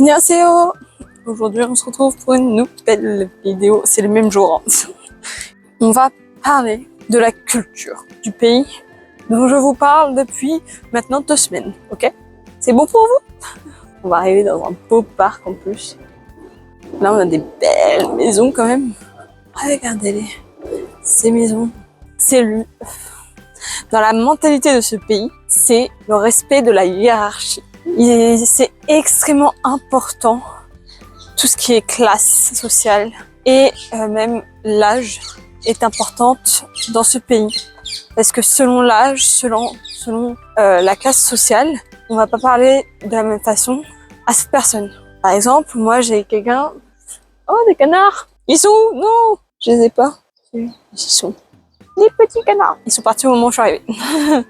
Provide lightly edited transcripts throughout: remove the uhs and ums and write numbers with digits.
Annyeonghaseyo. Aujourd'hui, on se retrouve pour une nouvelle vidéo. C'est le même jour. On va parler de la culture du pays dont je vous parle depuis maintenant 2 semaines. Ok? C'est bon pour vous? On va arriver dans un beau parc en plus. Là, on a des belles maisons quand même. Regardez-les. Ces maisons. C'est lui. Dans la mentalité de ce pays, c'est le respect de la hiérarchie. C'est extrêmement important, tout ce qui est classe sociale et même l'âge est importante dans ce pays. Parce que selon l'âge, selon la classe sociale, on va pas parler de la même façon à cette personne. Par exemple, moi j'ai quelqu'un... Oh, des canards! Ils sont où? Non! Je les ai pas. Ils sont... Les petits canards! Ils sont partis au moment où je suis arrivée.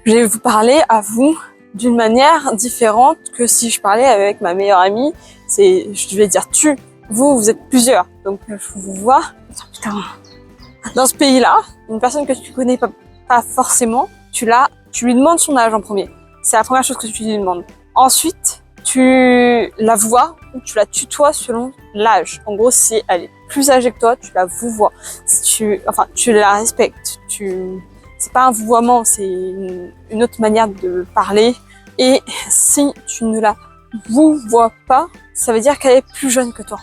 Je vais vous parler à vous d'une manière différente que si je parlais avec ma meilleure amie. Je vais dire tu. Vous êtes plusieurs. Donc, je vous vois. Oh, putain. Dans ce pays-là, une personne que tu connais pas forcément, tu lui demandes son âge en premier. C'est la première chose que tu lui demandes. Ensuite, tu la vois ou tu la tutoies selon l'âge. En gros, si elle est plus âgée que toi, tu la vouvoies. Si tu la respectes. C'est pas un vouvoiement, c'est une autre manière de parler. Et si tu ne la vouvoies pas, ça veut dire qu'elle est plus jeune que toi.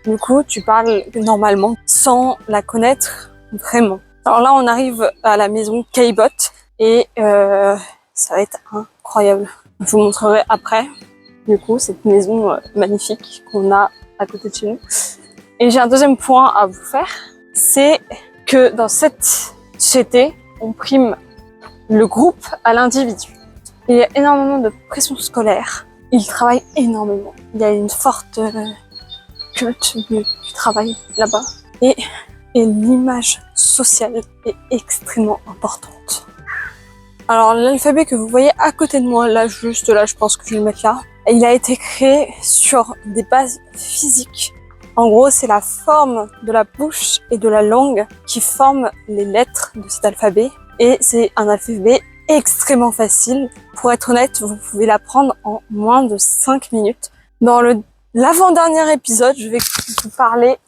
Du coup, tu parles normalement sans la connaître vraiment. Alors là, on arrive à la maison K-Bot et ça va être incroyable. Je vous montrerai après, du coup, cette maison magnifique qu'on a à côté de chez nous. Et j'ai un deuxième point à vous faire, c'est que dans cette société, on prime le groupe à l'individu. Il y a énormément de pression scolaire. Ils travaillent énormément. Il y a une forte culte du travail là-bas. Et l'image sociale est extrêmement importante. Alors l'alphabet que vous voyez à côté de moi, là juste là, je pense que je vais le mettre là. Il a été créé sur des bases physiques. En gros, c'est la forme de la bouche et de la langue qui forment les lettres de cet alphabet. Et c'est un alphabet extrêmement facile. Pour être honnête, vous pouvez l'apprendre en moins de 5 minutes. Dans l'avant-dernier épisode, je vais vous parler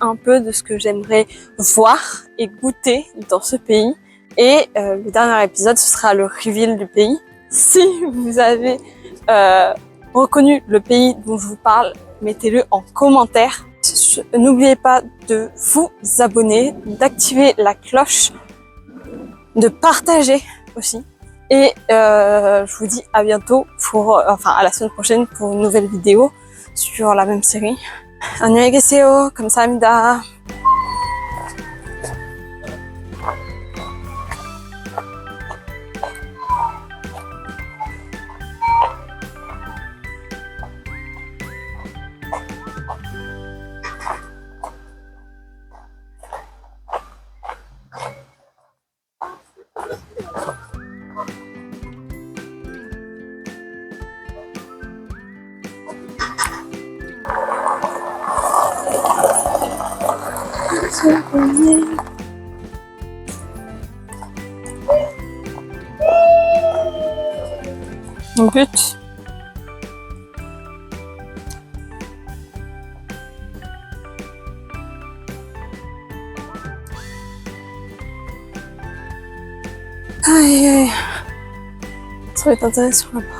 un peu de ce que j'aimerais voir et goûter dans ce pays. Et le dernier épisode, ce sera le reveal du pays. Si vous avez reconnu le pays dont je vous parle, mettez-le en commentaire. N'oubliez pas de vous abonner, d'activer la cloche, de partager aussi. Et je vous dis à bientôt à la semaine prochaine pour une nouvelle vidéo sur la même série. Annyeonghaseyo, 감사합니다. Mon but, aïe, ça va être intéressant là-bas.